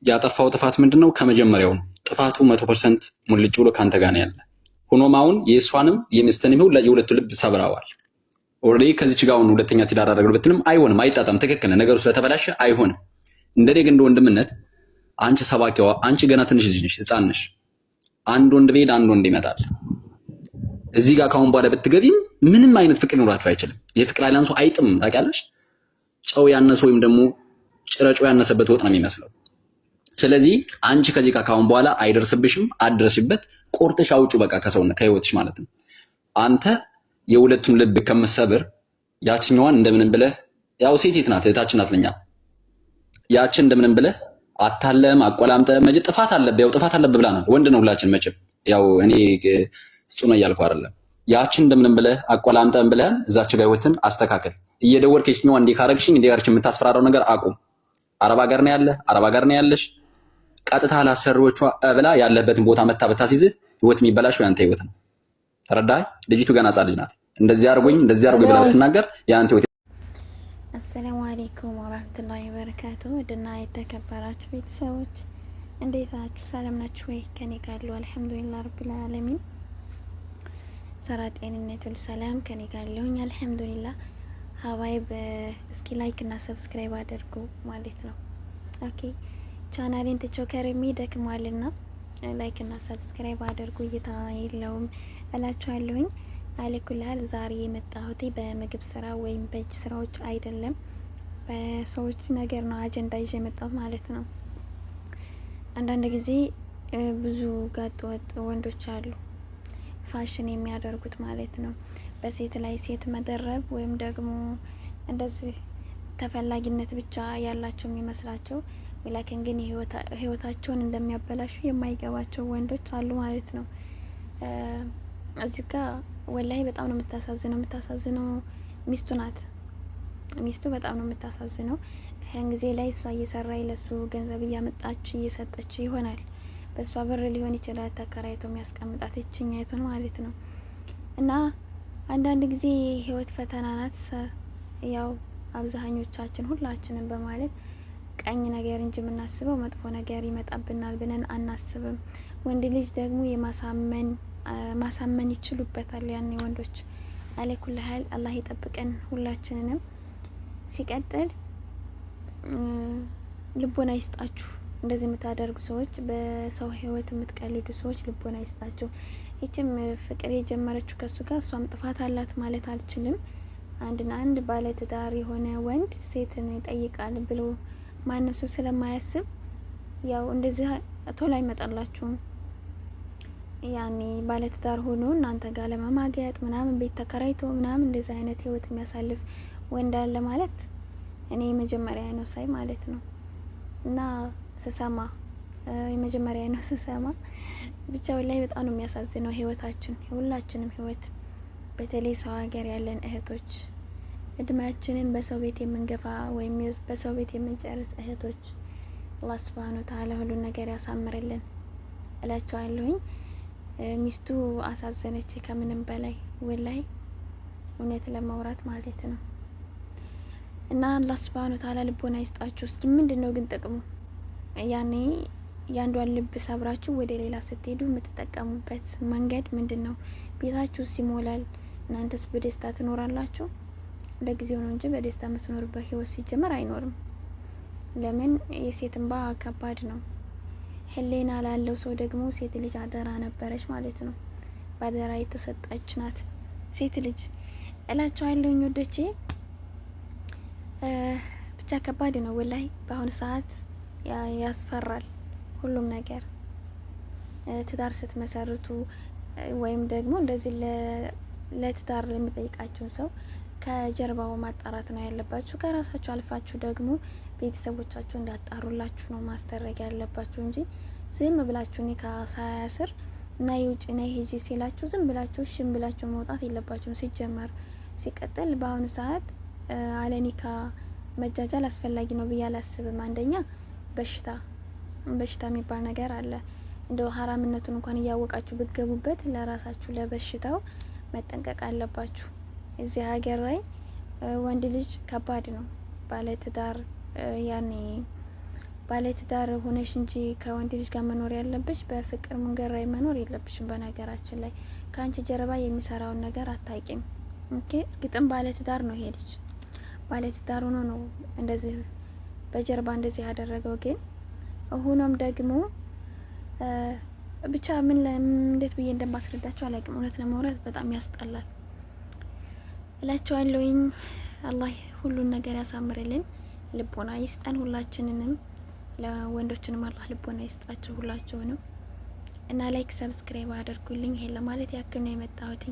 ያጠፋው ጥፋት ምንድነው? ከመጀመሪያው ነው ጥፋቱ 100% ሙልጭ ብሎ ካንተ ጋር ነው ያለ። ሆኖም አሁን የእሷንም የሚስትንም የሁለቱ ልብ ሰብረዋል። ኦልሬዲ ከዚች ጋር አሁን ሁለተኛ ትዳር አደረገው ብትልም አይሆንም፣ አይጣጣም። ትክክል ነገሩ ስለተበላሸ አይሆንም። እንደኔ ግን እንደ ወንድምነት አንቺ ሰባኪዋ፣ አንቺ ገና ትንሽ ልጅ ነሽ፣ ህፃን ነሽ። አንድ ወንድ ቤት አንድ ወንድ ይመጣል። እዚህ ጋር ካሁን በኋላ ብትገቢም ምንም አይነት ፍቅር ኖራችሁ አይችልም። የፍቅር አላንሱ አይጥም። ታውቂያለሽ፣ ጨው ያነሰ ወይም ደግሞ ጭረጮ ያነሰበት ወጥ ነው የሚመስለው። ስለዚህ አንቺ ከዚህ ጋር ካሁን በኋላ አይደርስብሽም፣ አድረሽበት፣ ቆርጠሽ አውጩ በቃ ከሰውነት ከህይወትሽ ማለት ነው። አንተ የሁለቱም ልብ ከምትሰብር ያችኛዋን እንደምንም ብለህ ያው ሴት ናት እህታችን ናት ለኛ ያችን እንደምንም ብለህ አታለም አቆላምጠ መጅ ጥፋት አለብህ ያው ጥፋት አለብህ ብላናል። ወንድ ነው ሁላችን መቼም ያው እኔ ፍጹም እያልኩ አይደለም። ያችን እንደምንም ብለህ አቆላምጠን ብለህ እዛች ጋር ህይወትን አስተካክል። እየደወልክ የትኛዋ እንዲህ ካረግሽኝ እንዲህ አርች የምታስፈራራው ነገር አቁም። አረብ ሀገር ነው ያለ አረብ ሀገር ነው ያለሽ። ቀጥታ ላሰሪዎቿ ብላ ያለበትን ቦታ መታ በታሲዝህ ህይወት የሚበላሽው ያንተ ህይወት ነው። ተረዳኸኝ? ልጅቱ ገና ህጻን ልጅ ናት። እንደዚህ አርጎኝ ብላ ብትናገር ያንተ ህይወት። አሰላሙ አለይኩም ወራህመቱላሂ ወበረካቱሁ። ድና የተከበራችሁ ቤተሰቦች እንዴት ናችሁ? ሰላም ናችሁ ወይ? ከኔ ጋር አለው አልሐምዱሊላህ ረቢል ዓለሚን። ሰራ ጤንነት ሁሉ ሰላም ከኔ ጋር አለሁኝ አልሐምዱሊላህ። ሀባይብ እስኪ ላይክ እና ሰብስክራይብ አድርጉ ማለት ነው። ኦኬ ቻናሌን ተቾከረሚ ደክሟልና ላይክ እና ሰብስክራይብ አድርጉ። እይታ የለውም እላችኋለሁኝ። አለኩላል ዛሬ የመጣሁት በምግብ ስራ ወይም በእጅ ስራዎች አይደለም፣ በሰዎች ነገር ነው አጀንዳ ይዤ የመጣሁት ማለት ነው። አንዳንድ ጊዜ ብዙ ጋጥ ወጥ ወንዶች አሉ ፋሽን የሚያደርጉት ማለት ነው። በሴት ላይ ሴት መደረብ ወይም ደግሞ እንደዚህ ተፈላጊነት ብቻ ያላቸው የሚመስላቸው ወላኪን ግን ህይወታቸውን እንደሚያበላሹ የማይገባቸው ወንዶች አሉ ማለት ነው። እዚህ ጋር ወላሂ በጣም ነው የምታሳዝነው ሚስቱ ናት። ሚስቱ በጣም ነው የምታሳዝነው። ይህን ጊዜ ላይ እሷ እየሰራች ለሱ ገንዘብ እያመጣች እየሰጠች ይሆናል። በእሷ ብር ሊሆን ይችላል ተከራይቶ የሚያስቀምጣት ይችኛይቱን ማለት ነው። እና አንዳንድ ጊዜ ህይወት ፈተና ናት። ያው አብዛኞቻችን ሁላችንም በማለት ቀኝ ነገር እንጂ የምናስበው መጥፎ ነገር ይመጣብናል ብለን አናስብም። ወንድ ልጅ ደግሞ ማሳመን ይችሉበታል። ያኔ ወንዶች አለኩል ሀል አላህ ይጠብቀን ሁላችንንም። ሲቀጥል ልቦና ይስጣችሁ። እንደዚህ የምታደርጉ ሰዎች፣ በሰው ህይወት የምትቀልዱ ሰዎች ልቦና ይስጣችሁ። ይችም ፍቅር የጀመረችው ከሱ ጋር እሷም ጥፋት አላት ማለት አልችልም። አንድ ባለትዳር የሆነ ወንድ ሴትን ይጠይቃል ብሎ ማንም ሰው ስለማያስብ ያው እንደዚህ ቶሎ አይመጣላችሁም። ያኔ ባለትዳር ሆኖ እናንተ ጋር ለመማገጥ ምናምን ቤት ተከራይቶ ምናምን እንደዚህ አይነት ህይወት የሚያሳልፍ ወንድ አለ ማለት እኔ የመጀመሪያ ነው ሳይ ማለት ነው። እና ስሰማ የመጀመሪያ ነው ስሰማ ብቻ ላይ በጣም ነው የሚያሳዝነው ህይወታችን፣ የሁላችንም ህይወት። በተለይ ሰው ሀገር ያለን እህቶች እድሜያችንን በሰው ቤት የምንገፋ ወይም በሰው ቤት የምንጨርስ እህቶች አላህ ሱብሃነሁ ወተዓላ ሁሉን ነገር ያሳምርልን እላቸዋለሁኝ። ሚስቱ አሳዘነች ከምንም በላይ ወላይ እውነት ለማውራት ማለት ነው። እና አላህ ሱብሃነሁ ወተዓላ ልቦና ይስጣችሁ። እስኪ ምንድነው ግን ጥቅሙ? ያኔ ያንዷን ልብ ሰብራችሁ ወደ ሌላ ስትሄዱ የምትጠቀሙበት መንገድ ምንድነው? ቤታችሁ ሲሞላል እናንተስ በደስታ ትኖራላችሁ? ለጊዜው ነው እንጂ በደስታ የምትኖርበት ህይወት ሲጀመር አይኖርም። ለምን? የሴት እንባ ከባድ ነው። ህሊና ላለው ሰው ደግሞ ሴት ልጅ አደራ ነበረች ማለት ነው። ባደራ የተሰጠች ናት ሴት ልጅ እላችኋለሁ ወዶቼ። ብቻ ከባድ ነው ወላይ በአሁኑ ሰዓት ያስፈራል ሁሉም ነገር። ትዳር ስትመሰርቱ ወይም ደግሞ እንደዚህ ለትዳር ለሚጠይቃችሁን ሰው ከጀርባው ማጣራት ነው ያለባችሁ። ከራሳችሁ አልፋችሁ ደግሞ ቤተሰቦቻችሁ እንዳጣሩላችሁ ነው ማስደረግ ያለባችሁ እንጂ ዝም ብላችሁ ኒካ ሳያስር ናይ ውጭ ናይ ሂጂ ሲላችሁ ዝም ብላችሁ ሽም ብላችሁ መውጣት የለባችሁም ሲጀመር። ሲቀጥል በአሁኑ ሰዓት አለኒካ መጃጃል አስፈላጊ ነው ብዬ አላስብም። አንደኛ በሽታ የሚባል ነገር አለ። እንደው ሀራምነቱን እንኳን እያወቃችሁ ብትገቡበት ለራሳችሁ ለበሽታው መጠንቀቅ አለባችሁ። እዚህ ሀገር ላይ ወንድ ልጅ ከባድ ነው። ባለትዳር ያኔ ባለትዳር ሆነሽ እንጂ ከወንድ ልጅ ጋር መኖር ያለብሽ በፍቅር መንገድ ላይ መኖር የለብሽም። በነገራችን ላይ ከአንቺ ጀርባ የሚሰራውን ነገር አታቂም። ኦኬ ግጥም ባለትዳር ነው ይሄ ልጅ ባለትዳር ሆኖ ነው እንደዚህ በጀርባ እንደዚህ ያደረገው። ግን ሆኖም ደግሞ ብቻ እንዴት ብዬ እንደማስረዳቸው አላውቅም። እውነት ለማውራት በጣም ያስጠላል እላቸዋለሁኝ። አላህ ሁሉን ነገር ያሳምርልን፣ ልቦና ይስጠን ሁላችንንም። ለወንዶችንም አላህ ልቦና ይስጣቸው ሁላቸውንም። እና ላይክ ሰብስክራይብ አድርጉልኝ። ይሄን ለማለት ያክል ነው የመጣሁት።